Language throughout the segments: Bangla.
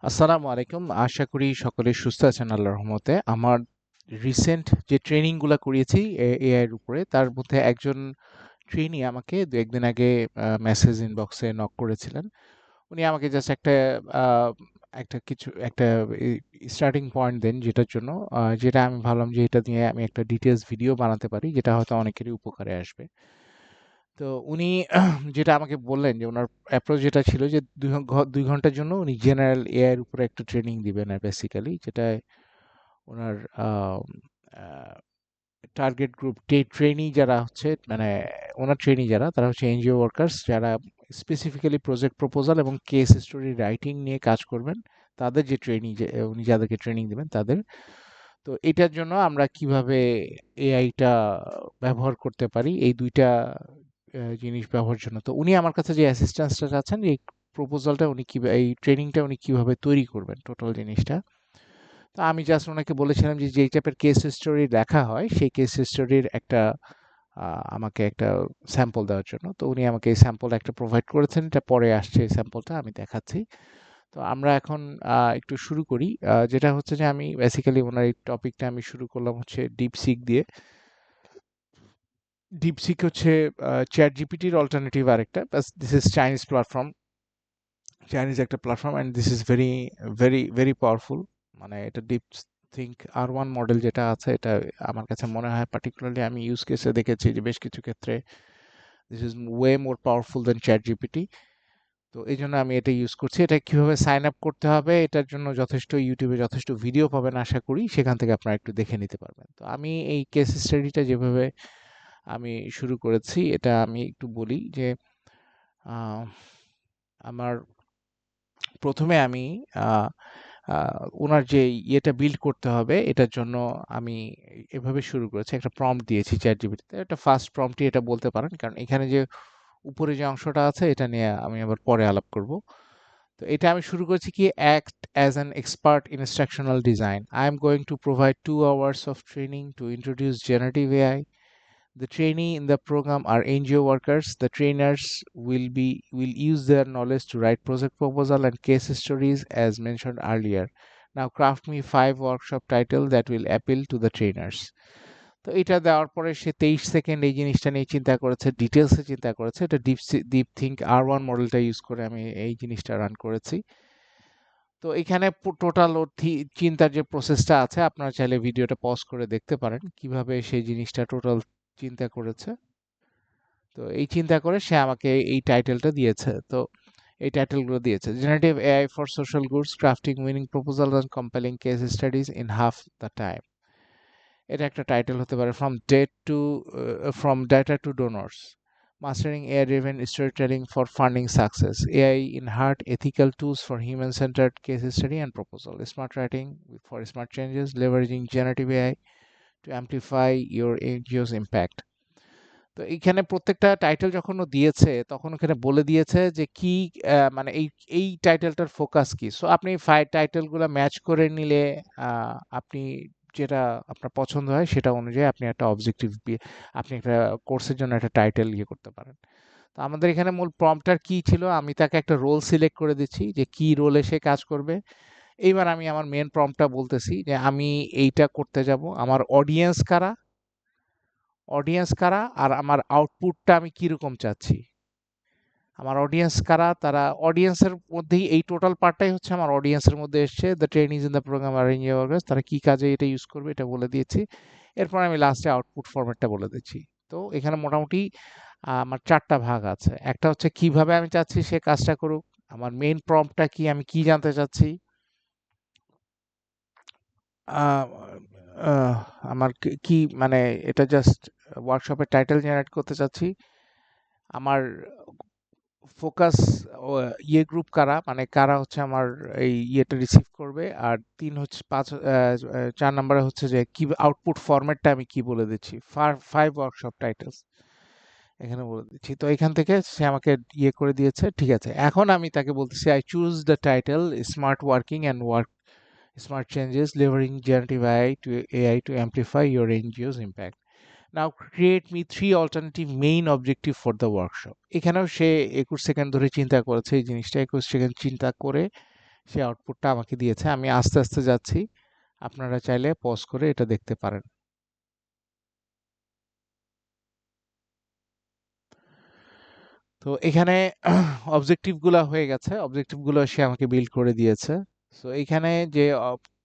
আসসালামু আলাইকুম। আশা করি সকলে সুস্থ আছেন আল্লাহর রহমতে। আমার রিসেন্ট যে ট্রেনিংগুলা করিয়েছি এআই এর উপরে, তার মধ্যে একজন ট্রেনি আমাকে ২-১ দিন আগে মেসেজ ইনবক্সে নক করেছিলেন। উনি আমাকে জাস্ট আ একটা স্টার্টিং পয়েন্ট দেন যেটার জন্য যেটা আমি ভাবলাম যে এটা দিয়ে আমি একটা ডিটেইলস ভিডিও বানাতে পারি, যেটা হয়তো অনেকেরই উপকারে আসবে। তো উনি যেটা আমাকে বললেন যে উনার অ্যাপ্রোচ যেটা ছিল যে ২ ঘন্টার জন্য উনি জেনারেল এআই এর উপরে একটা ট্রেনিং দিবেন বেসিক্যালি, যেটায় উনার টার্গেট গ্রুপ ট্রেনি যারা হচ্ছে, মানে ওনার ট্রেনি যারা, তারা হচ্ছে এনজিও ওয়ার্কার্স যারা স্পেসিফিক্যালি প্রজেক্ট প্রপোজাল এবং কেস স্টোরি রাইটিং নিয়ে কাজ করবেন। তাদের যে উনি যাদেরকে ট্রেনিং দিবেন তাদের। তো এটার জন্য আমরা কিভাবে এআইটা ব্যবহার করতে পারি, এই ২টা জিনিস ব্যবহারের জন্য। তো উনি আমার কাছে যে অ্যাসিস্ট্যান্সটা চাচ্ছেন, এই প্রপোজালটা উনি এই ট্রেনিংটা উনি কিভাবে তৈরি করবেন টোটাল জিনিসটা। তো আমি জাস্ট ওনাকে বলেছিলাম যে যেই টাইপের কেস স্টোরি লেখা হয় সেই কেস স্টোরির আমাকে একটা স্যাম্পল দেওয়ার জন্য। তো উনি আমাকে এই স্যাম্পল একটা প্রোভাইড করেছেন, এটা পরে আসছে এই স্যাম্পলটা আমি দেখাচ্ছি। তো আমরা এখন একটু শুরু করি। যেটা হচ্ছে যে আমি বেসিক্যালি ওনার এই টপিকটা আমি শুরু করলাম হচ্ছে ডিপসিক দিয়ে। ডিপসিক হচ্ছে চ্যাট জিপিটির অল্টারনেটিভ আরেকটা, বাস this is Chinese platform. Chinese একটা platform and this is very very very powerful. মানে এটা ডিপ থিঙ্ক আর 1 মডেল যেটা আছে, এটা আমার কাছে মনে হয় পার্টিকুলারলি আমি ইউজ কেসে দেখেছি যে বেশ কিছু ক্ষেত্রে this is way more powerful than ChatGPT. তো এই জন্য আমি এটা ইউজ করছি। এটা কিভাবে সাইন আপ করতে হবে এটার জন্য যথেষ্ট ইউটিউবে যথেষ্ট ভিডিও পাবেন আশা করি, সেখান থেকে আপনারা একটু দেখে নিতে পারবেন। তো আমি এই কেস স্টাডিটা যেভাবে আমি শুরু করেছি এটা আমি একটু বলি যে আহ, আমার প্রথমে আমি আহ, ওনার যে ইয়েটা বিল্ড করতে হবে এটার জন্য আমি এভাবে শুরু করেছি, একটা প্রম্পট দিয়েছি চ্যাট জিপিটিতে। এটা ফার্স্ট প্রম্পটই এটা বলতে পারেন, কারণ এখানে যে উপরে যে অংশটা আছে এটা নিয়ে আমি আবার পরে আলাপ করব। তো এটা আমি শুরু করেছি কি, act as an expert in instructional design. I am going to provide 2 hours of training to introduce generative AI. The trainee in the program are NGO workers. The trainers will use their knowledge to write project proposal and case stories as mentioned earlier. Now craft me 5 workshop title that will appeal to the trainers. তো এটা দেওয়ার পরে সে 23 সেকেন্ড এই জিনিসটা নিয়ে চিন্তা করেছে, ডিটেলসে চিন্তা করেছে। এটা ডিপ থিঙ্ক আর 1 মডেলটা ইউজ করে আমি এই জিনিসটা রান করেছি। তো এখানে টোটাল ওর চিন্তার যে প্রসেসটা আছে, আপনারা চাইলে ভিডিওটা পজ করে দেখতে পারেন কিভাবে সেই জিনিসটা টোটাল চিন্তা করেছে। তো এই চিন্তা করে সে আমাকে এই টাইটেলটা দিয়েছে। তো এই টাইটেলগুলো দিয়েছে: generative AI for social goods, crafting winning proposal and compelling case studies in half the time. এটা একটা টাইটেল হতে পারে। From data to donors, mastering AI driven storytelling for funding success, AI in heart ethical tools for human centred case study and proposal, smart writing for smart changes, leveraging generative AI to amplify your NGOs impact. তো এইখানে প্রত্যেকটা টাইটেল যখন ও দিয়েছে তখন ওখানে বলে দিয়েছে যে কি, মানে এই টাইটেলটার ফোকাস কি। সো আপনি টাইটেলগুলো ম্যাচ করে নিলে আপনি যেটা আপনার পছন্দ হয় সেটা অনুযায়ী আপনি একটা আপনি একটা কোর্সের জন্য একটা টাইটেল ইয়ে করতে পারেন। তো আমাদের এখানে মূল প্রম্পটার কি ছিল, আমি তাকে একটা রোল সিলেক্ট করে দিচ্ছি যে কি রোলে সে কাজ করবে। এইবার আমি আমার মেন প্রম্পটটা বলতেছি যে আমি এইটা করতে যাব, আমার অডিয়েন্স কারা আর আমার আউটপুটটা আমি কিরকম চাচ্ছি। আমার অডিয়েন্স কারা, তারা অডিয়েন্সের মধ্যেই এই টোটাল পার্টটাই হচ্ছে আমার অডিয়েন্সের মধ্যে এসছে। The trainees in the programme are engineers, তারা কি কাজে এটা ইউজ করবে এটা বলে দিয়েছি। এরপর আমি লাস্টে আউটপুট ফরম্যাটটা বলে দিচ্ছি। তো এখানে মোটামুটি আমার 4টা ভাগ আছে। একটা হচ্ছে কিভাবে আমি চাচ্ছি সে কাজটা করুক, আমার মেইন প্রম্পটটা কি, আমি কি জানতে চাচ্ছি, আহ, আহ, আমার কি মানে এটা জাস্ট ওয়ার্কশপের টাইটেল জেনারেট করতে চাচ্ছি, আমার ফোকাস ইয়ে গ্রুপ কারা, মানে কারা হচ্ছে আমার এই ইয়েটা রিসিভ করবে। আর 4 নম্বরে হচ্ছে যে কি আউটপুট ফরম্যাটটা আমি কি বলে দিচ্ছি। 5 ওয়ার্কশপ টাইটেলস এখানে বলে দিচ্ছি। তো এখান থেকে সে আমাকে ইয়ে করে দিয়েছে, ঠিক আছে। এখন আমি তাকে বলতেছি I choose the title smart working and work smart changes leveraging generative AI to amplify your NGOs impact. Now create me 3 alternative main objective for the workshop. এখানেও সে 21 সেকেন্ড ধরে চিন্তা করেছে এই জিনিসটা। 21 সেকেন্ড চিন্তা করে সে আউটপুটটা আমাকে দিয়েছে। আমি আস্তে আস্তে যাচ্ছি, আপনারা চাইলে পজ করে এটা দেখতে পারেন। তো এখানে অবজেক্টিভগুলো হয়ে গেছে, অবজেক্টিভগুলো সে আমাকে বিল্ড করে দিয়েছে। সো এইখানে যে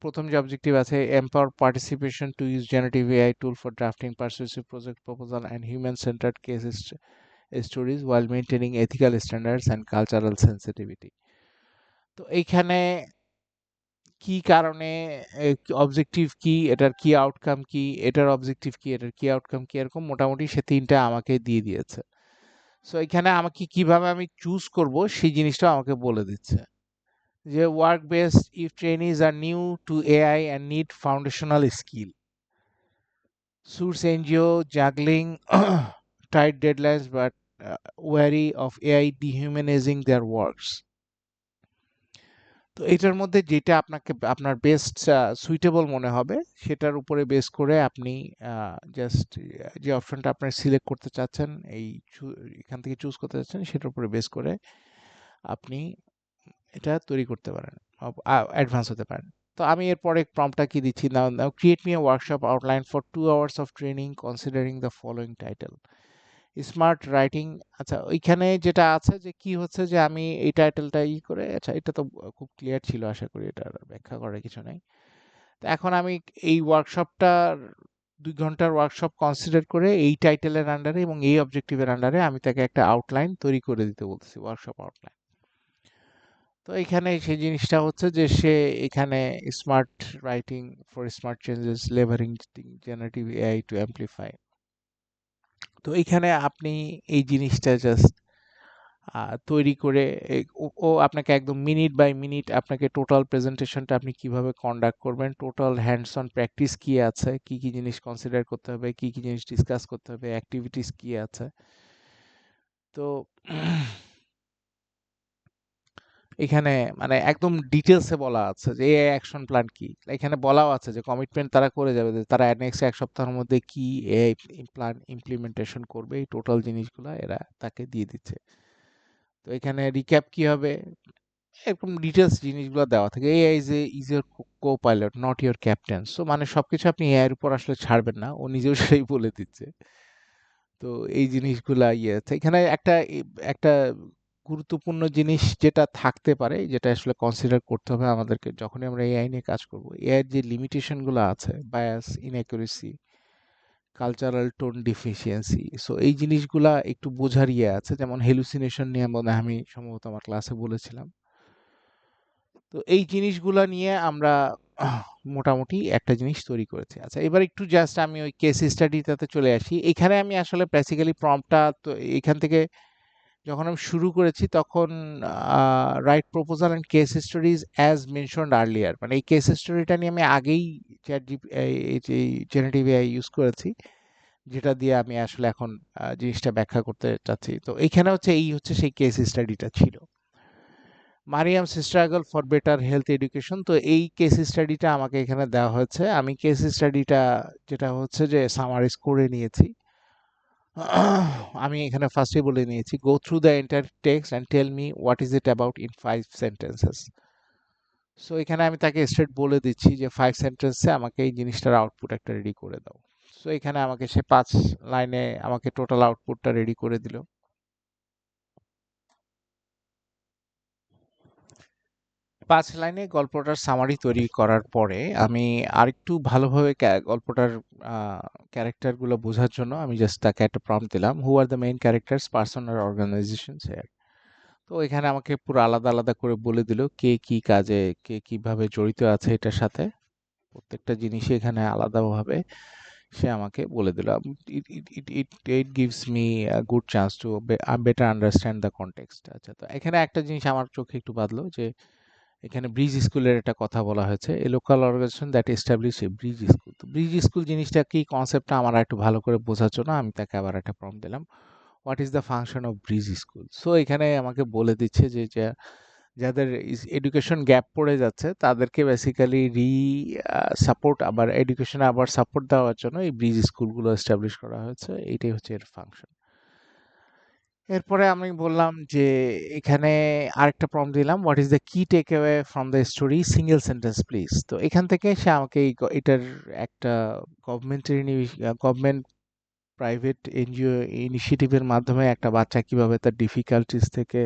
প্রথম যে অবজেক্টিভ আছে, empower participation to use generative AI tool for drafting persuasive project proposal and human centred case stories while maintaining ethical standards and cultural sensitivity. তো এইখানে কি কারণে, অবজেক্টিভ কি, এটার কি আউটকাম কি, এটার অবজেক্টিভ কি, এটার কি আউটকাম কি, এরকম মোটামুটি সে তিনটা আমাকে দিয়ে দিয়েছে। সো এখানে আমাকে কিভাবে আমি চুজ করব সেই জিনিসটা আমাকে বলে দিচ্ছে যে work best if trainees are new to AI and need foundational skill, suits NGO juggling tight deadlines but wary of AI dehumanizing their works. তো এটার মধ্যে যেটা আপনাকে আপনার বেস্ট সুইটেবল মনে হবে সেটার উপরে বেস করে আপনি জাস্ট যে অপশনটা আপনি সিলেক্ট করতে চাচ্ছেন, এই এখান থেকে চুজ করতে চাচ্ছেন, সেটার উপরে বেস করে আপনি এটা তৈরি করতে পারেন, অ্যাডভান্স হতে পারেন। তো আমি এরপরে প্রম্পটটা কি দিচ্ছি, নাও create me a workshop outline for 2 hours of training considering the following title, smart writing. আচ্ছা, ওইখানে যেটা আছে যে কি হচ্ছে যে আমি এই টাইটেলটা করে, আচ্ছা এটা তো খুব ক্লিয়ার ছিল, আশা করি এটা ব্যাখ্যা করার কিছু নাই। তো এখন আমি এই ওয়ার্কশপটার 2 ঘন্টার ওয়ার্কশপ কনসিডার করে এই টাইটেলের আন্ডারে এবং এই অবজেক্টিভের আন্ডারে আমি তাকে একটা আউটলাইন তৈরি করে দিতে বলতেছি, ওয়ার্কশপ আউটলাইন। তো এখানে সেই জিনিসটা হচ্ছে যে সে এখানে smart writing for smart changes leveraging generative AI to amplify. তো এইখানে আপনি এই জিনিসটা জাস্ট তৈরি করে ও আপনাকে একদম মিনিট বাই মিনিট আপনাকে টোটাল প্রেজেন্টেশনটা আপনি কিভাবে কন্ডাক্ট করবেন, টোটাল হ্যান্ডস অন প্র্যাকটিস কি আছে, কি কি জিনিস কনসিডার করতে হবে, কি কি জিনিস ডিসকাস করতে হবে, অ্যাক্টিভিটিস কি আছে। তো এখানে মানে একদম ডিটেলসে বলা আছে যে এই অ্যাকশন প্ল্যান কি। এখানে বলাও আছে যে কমিটমেন্ট তারা করে যাবে, যে তারা নেক্সট 1 সপ্তাহের মধ্যে কি এই প্ল্যান ইমপ্লিমেন্টেশন করবে, এই টোটাল জিনিসগুলো এরা তাকে দিয়ে দিচ্ছে। তো এখানে রিক্যাপ কি হবে, এরকম ডিটেলস জিনিসগুলো দেওয়া থাকে। AI is your co pilot not your captain. So মানে সবকিছু আপনি এআই এর উপর আসলে ছাড়বেন না, ও নিজেও সেটাই বলে দিচ্ছে। তো এই জিনিসগুলা ইয়ে আছে এখানে একটা একটা গুরুত্বপূর্ণ জিনিস যেটা থাকতে পারে, যেটা আসলে কনসিডার করতে হবে আমাদেরকে যখনই আমরা এআই নিয়ে কাজ করব। এআই এর যে লিমিটেশন গুলো আছে, bias, inaccuracy, cultural tone deficiency, so এই জিনিসগুলা একটু বোঝার ইয়ে আছে। যেমন হেলুসিনেশন নিয়ে মনে হয় আমি সম্ভবত আমার ক্লাসে বলেছিলাম। তো এই জিনিসগুলা নিয়ে আমরা মোটামুটি একটা জিনিস তৈরি করেছি। আচ্ছা, এবার একটু জাস্ট আমি ওই কেস স্টাডিটাতে চলে আসি। এখানে আমি আসলে বেসিক্যালি প্রম্পটটা তো এখান থেকে যখন আমি শুরু করেছি তখন right proposal and case stories as mentioned earlier, মানে এই কেস স্টোরিটা নিয়ে আমি আগেই চ্যাট জিপি এই যে জেনারেটিভ এআই ইউজ করেছি, যেটা দিয়ে আমি আসলে এখন জিনিসটা ব্যাখ্যা করতে চাচ্ছি। তো এইখানে হচ্ছে এই হচ্ছে সেই কেস স্টাডিটা ছিল, Mariam struggle for better health education. তো এই কেস স্টাডিটা আমাকে এখানে দেওয়া হয়েছে, আমি কেস স্টাডিটা যেটা হচ্ছে যে সামারাইজ করে নিয়েছি। আমি এখানে ফার্স্টে বলে নিয়েছি, go through the entire text and tell me what is it about in 5 sentences. So এখানে আমি তাকে স্ট্রেট বলে দিচ্ছি যে 5 সেন্টেন্সে আমাকে এই জিনিসটার আউটপুট একটা রেডি করে দাও। সো এখানে আমাকে সে 5 লাইনে আমাকে টোটাল আউটপুটটা রেডি করে দিল। 5 লাইনে গল্পটার সামারি তৈরি করার পরে আমি আরেকটু ভালোভাবে গল্পটার ক্যারেক্টারগুলো বোঝার জন্য আমি জাস্ট তাকে একটা প্রম্পট দিলাম, who are the main characters, person are organisation here. তো এখানে আমাকে পুরো আলাদা আলাদা করে বলে দিল কে কি কাজে, কে কিভাবে জড়িত আছে এটার সাথে, প্রত্যেকটা জিনিসই এখানে আলাদাভাবে সে আমাকে বলে দিল। It gives me a good chance to better understand the context. আচ্ছা, তো এখানে একটা জিনিস আমার চোখে একটু বাঁধলো যে এখানে ব্রিজ স্কুলের একটা কথা বলা হয়েছে, a local organisation that establish a bridge school. তো ব্রিজ স্কুল জিনিসটা কি, কনসেপ্টটা আমার একটু ভালো করে বোঝার জন্য আমি তাকে আবার একটা প্রম্পট দিলাম, what is the function of bridge school. So এখানে আমাকে বলে দিচ্ছে যে যাদের এডুকেশন গ্যাপ পড়ে যাচ্ছে তাদেরকে বেসিক্যালি সাপোর্ট, আবার এডুকেশনে আবার সাপোর্ট দেওয়ার জন্য এই ব্রিজ স্কুলগুলো এস্টাবলিশ করা হয়েছে, এইটাই হচ্ছে এর ফাংশন। এরপরে আমি বললাম যে এখানে আরেকটা প্রম্পট দিলাম, what is the key take away from the story, single sentence please. তো এখান থেকে সে আমাকে এটার একটা গভর্নমেন্টের গভর্নমেন্ট প্রাইভেট এনজিও ইনিশিয়েটিভের মাধ্যমে একটা বাচ্চা কিভাবে তার ডিফিকাল্টিস থেকে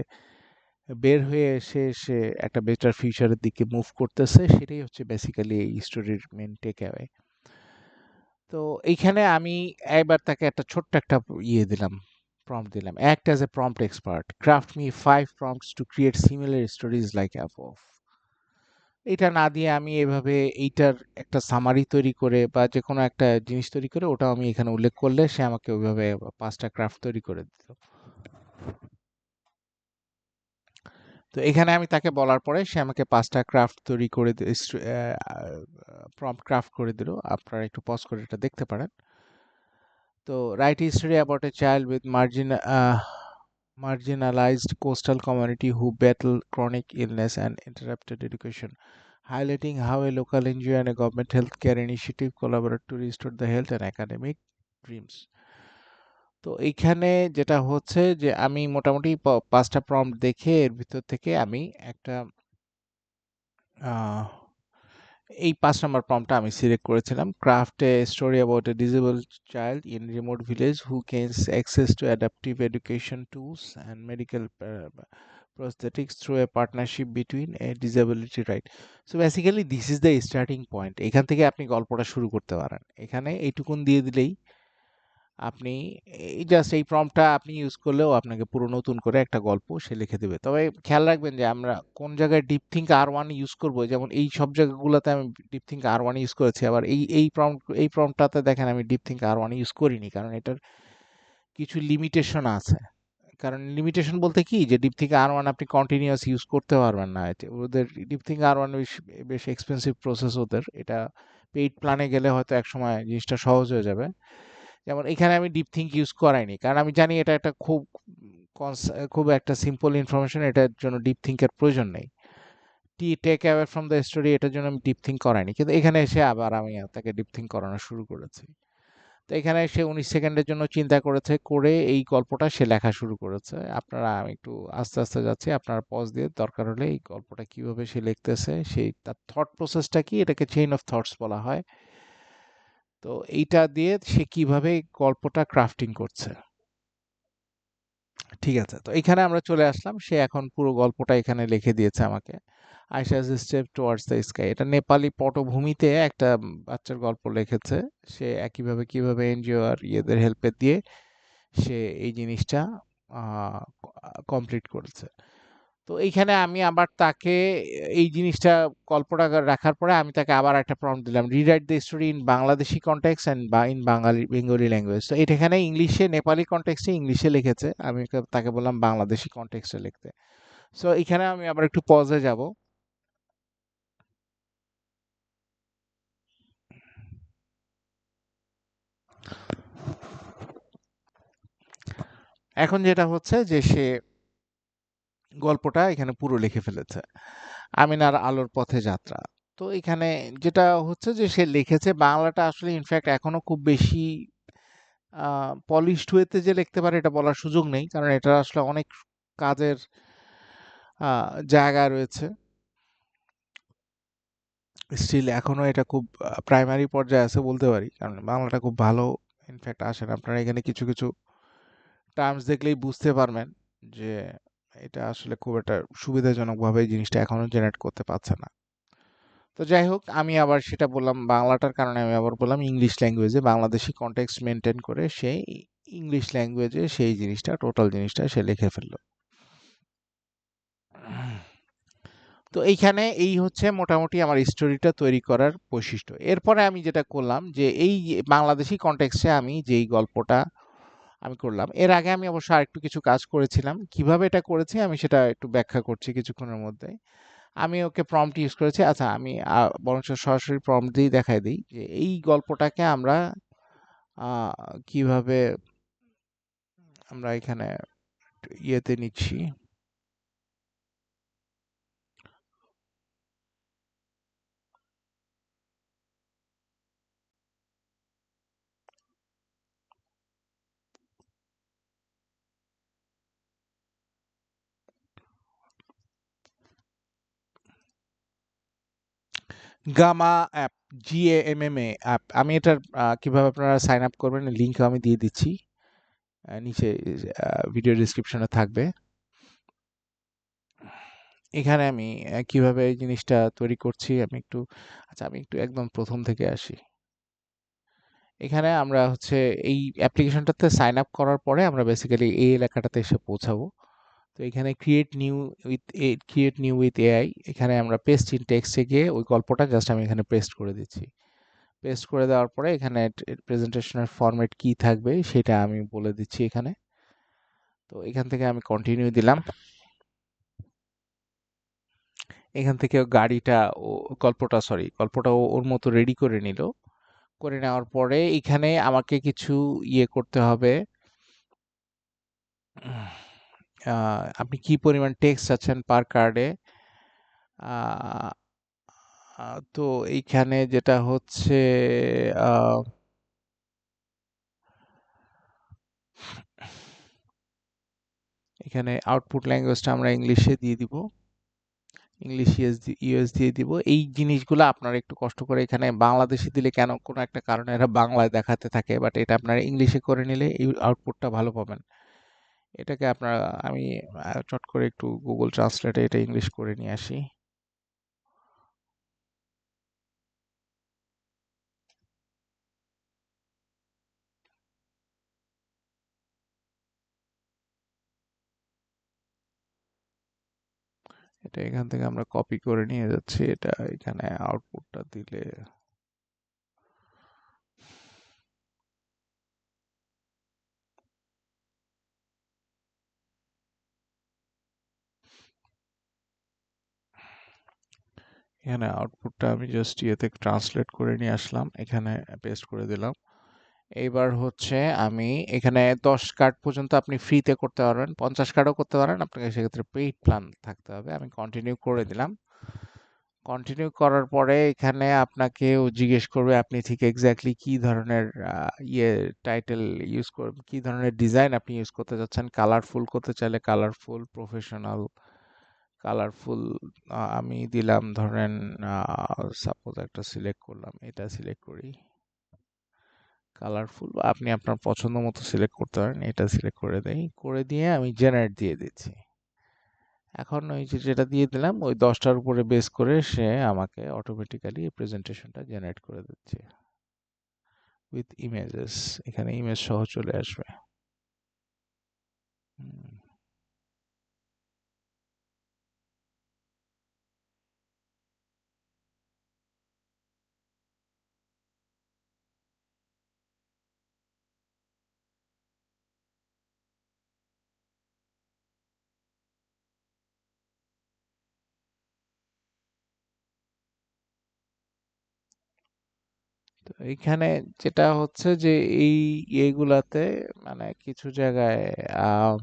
বের হয়ে এসে সে একটা বেটার ফিউচারের দিকে মুভ করতেছে, সেটাই হচ্ছে বেসিক্যালি এই স্টোরির মেন টেক অ্যাওয়ে। তো এইখানে আমি এবার তাকে একটা ছোট্ট একটা দিলাম, প্রম্পট দিলাম, act as a prompt expert, craft me 5 prompts to create similar stories like above. এটা না দিয়ে আমি এভাবে এইটার একটা সামারি তৈরি করে বা যে কোনো একটা জিনিস তৈরি করে ওটাও আমি এখানে উল্লেখ করলে সে আমাকে ওইভাবে 5টা ক্রাফট তৈরি করে দিত। তো এখানে আমি তাকে বলার পরে সে আমাকে 5টা ক্রাফট তৈরি করে প্রম্পট ক্রাফট করে দিল। আপনারা একটু পজ করে এটা দেখতে পারেন। তো right history about a child with marginalized coastal community who battle chronic illness and interrupted education, highlighting how a local NGO and a government healthcare initiative collaborate to restore the health and academic dreams. তো এইখানে যেটা হচ্ছে যে আমি মোটামুটি 5টা প্রম্পট দেখে এর ভিতর থেকে আমি একটা আহ, এই 5 নম্বর প্রম্পটটা আমি সিলেক্ট করেছিলাম, craft a story about a disable child in remote village who gains access to adaptive education tools and medical prosthetics through a partnership between a disability right. So basically this is the starting point. এখান থেকে আপনি গল্পটা শুরু করতে পারেন। এখানে এইটুকুন দিয়ে দিলেই আপনি এই জাস্ট এই প্রম্পটটা আপনি ইউজ করলেও আপনাকে পুরো নতুন করে একটা গল্প সে লিখে দেবে। তবে খেয়াল রাখবেন যে আমরা কোন জায়গায় ডিপ থিঙ্ক আর1 ইউজ করব, যেমন এই সব জায়গাগুলোতে আমি ডিপ থিঙ্ক আর1 ইউজ করেছি, আবার এই প্রম্পটটাতে দেখেন আমি ডিপ থিঙ্ক আর1 ইউজ করিনি, কারণ এটার কিছু লিমিটেশন আছে। কারণ লিমিটেশন বলতে কি, যে ডিপ থিঙ্ক আর1 আপনি কন্টিনিউয়াস ইউজ করতে পারবেন না। ওদের ডিপ থিঙ্ক আর1 বেশ এক্সপেন্সিভ প্রসেস ওদের। এটা পেইড প্ল্যানে গেলে হয়তো একসময় জিনিসটা সহজ হয়ে যাবে। যেমন এখানে আমি ডিপ থিঙ্ক ইউজ করাইনি, কারণ আমি জানি এটা একটা খুব একটা সিম্পল ইনফরমেশন, এটার জন্য ডিপ থিঙ্কের প্রয়োজন নেই। Take away from the story, এটার জন্য আমি ডিপ থিঙ্ক করাইনি, কিন্তু এখানে এসে আবার আমি তাকে ডিপ থিঙ্ক করানো শুরু করেছি। তো এখানে সে 19 সেকেন্ডের জন্য চিন্তা করেছে, করে এই গল্পটা সে লেখা শুরু করেছে। আপনারা, আমি একটু আস্তে আস্তে যাচ্ছি, আপনারা পজ দিয়ে দরকার হলে এই গল্পটা কিভাবে সে লিখতেছে, সেই তার থট প্রসেসটা কি, এটাকে চেইন অফ থটস বলা হয়। তো এইটা দিয়ে সে কিভাবে গল্পটা ক্রাফটিং করছে। ঠিক আছে, তো এখানে আমরা চলে আসলাম, সে এখন পুরো গল্পটা এখানে লিখে দিয়েছে আমাকে। আয়শা's স্টেপ টুয়ার্ডস দ্য স্কাই, এটা নেপালি পটভূমিতে একটা বাচ্চার গল্প লিখেছে। সে একইভাবে কিভাবে এনজিও আর ইয়েদের হেল্পে দিয়ে সে এই জিনিসটা কমপ্লিট করেছে। তো এইখানে আমি আবার তাকে এই জিনিসটা গল্পটা রাখার পরে আমি তাকে আবার একটা প্রম্পট দিলাম, rewrite the story in Bangladeshi context and বা ইন বেঙ্গলি ল্যাঙ্গুয়েজ। তো এটা এখানে ইংলিশে, নেপালি কনটেক্সটে ইংলিশে লিখেছে, আমি তাকে বললাম বাংলাদেশি কনটেক্সটে লিখতে। সো এখানে আমি আবার একটু পজে যাব। এখন যেটা হচ্ছে যে সে গল্পটা এখানে পুরো লিখে ফেলেছে, আমিনার আলোর পথে যাত্রা। তো এখানে যেটা হচ্ছে যে সে লিখেছে, বাংলাটা আসলে ইনফ্যাক্ট এখনো খুব বেশি পলিশড ওয়েতে যে লিখতে পারে এটা বলার সুযোগ নেই, কারণ এটা আসলে অনেক কাজের জায়গা রয়েছে। স্টিল এখনো এটা খুব প্রাইমারি পর্যায়ে আছে বলতে পারি, কারণ বাংলাটা খুব ভালো ইনফ্যাক্ট আসে না। আপনারা এখানে কিছু কিছু টার্মস দেখলেই বুঝতে পারবেন যে এটা আসলে খুব একটা সুবিধাজনকভাবে এই জিনিসটা এখনো জেনারেট করতে পারছে না। তো যাই হোক, আমি আবার সেটা বললাম বাংলাটার কারণে, আমি আবার বললাম ইংলিশ ল্যাঙ্গুয়েজে, বাংলাদেশি কনটেক্সট মেনটেন করে সেই ইংলিশ ল্যাঙ্গুয়েজে সেই জিনিসটা, টোটাল জিনিসটা সে লিখে ফেললো। তো এইখানে এই হচ্ছে মোটামুটি আমার স্টোরিটা তৈরি করার বৈশিষ্ট্য। এরপরে আমি যেটা করলাম যে এই বাংলাদেশি কনটেক্সটে আমি যেই গল্পটা আমি করলাম, এর আগে আমি অবশ্য আরেকটু কিছু কাজ করেছিলাম। কিভাবে এটা করেছি আমি সেটা একটু ব্যাখ্যা করছি কিছুক্ষণের মধ্যে। আমি ওকে প্রম্পট ইউজ করেছি। আচ্ছা, আমি বরঞ্চ সরাসরি প্রম্পট দিয়েই দেখাই দিই যে এই গল্পটাকে আমরা কিভাবে আমরা এখানে ইয়েতে নিচ্ছি। Gamma app, GAMMA app. আমি এটার কিভাবে আপনারা সাইন আপ করবেন লিংক আমি দিয়ে দিচ্ছি, নিচে ভিডিও ডিসক্রিপশনে থাকবে। এখানে আমি কিভাবে এই জিনিসটা তৈরি করছি আমি একটু, আচ্ছা আমি একটু একদম প্রথম থেকে আসি। এখানে আমরা হচ্ছে এই অ্যাপ্লিকেশনটাতে সাইন আপ করার পরে আমরা বেসিক্যালি এই লেখাটাতে এসে পৌঁছাবো। তো এখানে ক্রিয়েট নিউ উইথ এআই, এখানে আমরা পেস্ট ইন টেক্সটে গিয়ে ওই গল্পটা জাস্ট আমি এখানে পেস্ট করে দিচ্ছি। পেস্ট করে দেওয়ার পরে এখানে প্রেজেন্টেশনের ফরম্যাট কি থাকবে সেটা আমি বলে দিচ্ছি এখানে। তো এখান থেকে আমি কন্টিনিউ দিলাম। এখান থেকে গাড়িটা ও গল্পটা ওর মতো রেডি করে নিল। করে নেওয়ার পরে এখানে আমাকে কিছু ইয়ে করতে হবে। আপনি কি পরিমাণ টেক্সট চাচ্ছেন পার কার্ডে। তো এইখানে যেটা হচ্ছে আহ, এখানে আউটপুট ল্যাঙ্গুয়েজটা আমরা ইংলিশে দিয়ে দিব, ইংলিশ ইউএস দিয়ে দিব। এই জিনিসগুলো আপনারা একটু কষ্ট করে এখানে বাংলাদেশি দিলে কেন কোনো একটা কারণে এরা বাংলায় দেখাতে থাকে, বাট এটা আপনারা ইংলিশে করে নিলে এই আউটপুটটা ভালো পাবেন। এটাকে আপনারা, আমি চট করে একটু গুগল ট্রান্সলেটে এটা ইংলিশ করে নিয়ে আসি। এটা এখান থেকে আমরা কপি করে নিয়ে যাচ্ছি, এটা এখানে আউটপুটটা দিলে এখানে আউটপুটটা আমি জাস্ট ইয়েতে ট্রান্সলেট করে নিয়ে আসলাম, এখানে পেস্ট করে দিলাম। এইবার হচ্ছে আমি এখানে 10 কার্ড পর্যন্ত আপনি ফ্রিতে করতে পারবেন, 50 কার্ডও করতে পারেন, আপনাকে সেক্ষেত্রে পেইড প্ল্যান থাকতে হবে। আমি কন্টিনিউ করে দিলাম। কন্টিনিউ করার পরে এখানে আপনাকেও জিজ্ঞেস করবে আপনি ঠিক এক্স্যাক্টলি কি ধরনের ইয়ে টাইটেল ইউজ করবেন, কি ধরনের ডিজাইন আপনি ইউজ করতে চাচ্ছেন। কালারফুল করতে চাইলে কালারফুল, প্রফেশনাল, কালারফুল। আমি দিলাম ধরেন, সাপোজ একটা সিলেক্ট করলাম, এটা সিলেক্ট করি কালারফুল, বা আপনি আপনার পছন্দ মতো সিলেক্ট করতে পারেন, এটা সিলেক্ট করে দেই, করে দিয়ে আমি জেনারেট দিয়ে দিচ্ছি। এখন ওই যে যেটা দিয়ে দিলাম ওই 10টার উপরে বেস করে সে আমাকে অটোমেটিক্যালি প্রেজেন্টেশনটা জেনারেট করে দিচ্ছে উইথ ইমেজেস। এখানে ইমেজ সহ চলে আসবে। হুম, তো এইখানে যেটা হচ্ছে যে এই এইগুলাতে মানে কিছু জায়গায় আহ,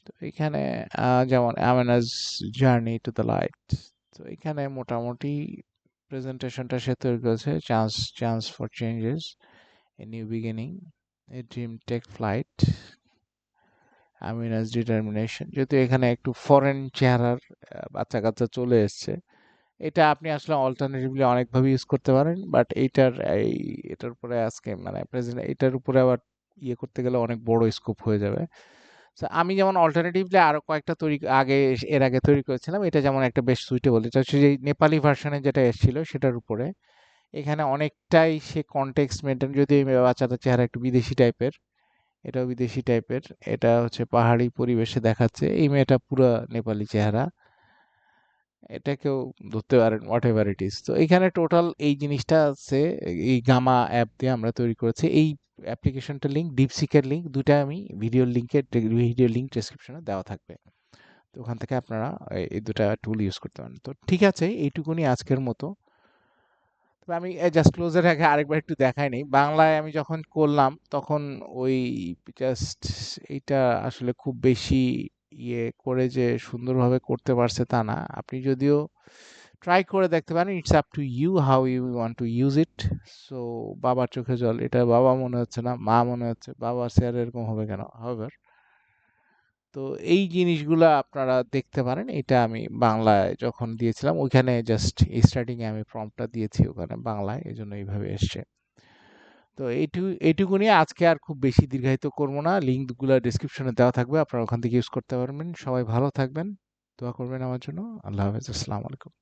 তো এখানে যেমন আমেনাস জার্নি টু দ্য লাইট, তো এখানে মোটামুটি প্রেজেন্টেশনটা সে তৈরি করেছে। Chance chance for changes, a new beginning, a dream take flight, আমিনাস ডিটারমিনেশন। যদিও এখানে একটু ফরেন চেহারার বাচ্চা কাচ্চা চলে এসছে, এটা আপনি আসলে অল্টারনেটিভলি অনেকভাবে ইউজ করতে পারেন, বাট এই এটার উপরে আজকে মানে প্রেজেন্ট এটার উপরে আবার ইয়ে করতে গেলে অনেক বড় স্কোপ হয়ে যাবে। তো আমি যেমন অল্টারনেটিভলি আরো কয়েকটা এর আগে তৈরি করেছিলাম, এটা যেমন একটা বেশ সুইটেবল। এটা হচ্ছে যে নেপালি ভার্সনে যেটা এসেছিল সেটার উপরে। এখানে অনেকটাই সে কনটেক্সট মেনটেন, যদি এই বাচ্চাটার চেহারা একটু বিদেশি টাইপের, এটাও বিদেশি টাইপের, এটা হচ্ছে পাহাড়ি পরিবেশে দেখাচ্ছে, এই মেয়েটা পুরা নেপালি চেহারা, এটাকেও ধরতে পারেন হোয়াট এভার ইট ইজ। তো এখানে টোটাল এই জিনিসটা আছে, এই গামা অ্যাপ দিয়ে আমরা তৈরি করেছি। এই অ্যাপ্লিকেশনটার লিঙ্ক, ডিপসিকের লিঙ্ক, দুটা আমি ভিডিও লিঙ্ক ডেসক্রিপশনে দেওয়া থাকবে। তো ওখান থেকে আপনারা এই দুটা টুল ইউজ করতে পারেন। তো ঠিক আছে, এইটুকুনি আজকের মতো। তবে আমি জাস্ট ক্লোজের আগে আরেকবার একটু দেখাই নেই, বাংলায় আমি যখন করলাম তখন ওই জাস্ট এইটা আসলে খুব বেশি ইয়ে করে যে সুন্দরভাবে করতে পারছে তা না। আপনি যদিও ট্রাই করে দেখতে পারেন, it's up to you how you want to use it. So বাবার চোখে জল, এটা বাবা মনে হচ্ছে না, মা মনে হচ্ছে, বাবা চেয়ার এরকম হবে কেন হবে। তো এই জিনিসগুলা আপনারা দেখতে পারেন। এটা আমি বাংলায় যখন দিয়েছিলাম ওইখানে জাস্ট স্টার্টিং এ আমি প্রম্পটটা দিয়েছি ওখানে বাংলায়, এজন্য এইভাবে এসছে। তো এইটুকুনি, আজকে আর খুব বেশি দীর্ঘায়িত করব না। লিঙ্কগুলা ডেসক্রিপশনে দেওয়া থাকবে, আপনারা ওখান থেকে ইউজ করতে পারবেন। সবাই ভালো থাকবেন, দোয়া করবেন আমার জন্য। আল্লাহ হাফেজ, আসসালামু আলাইকুম।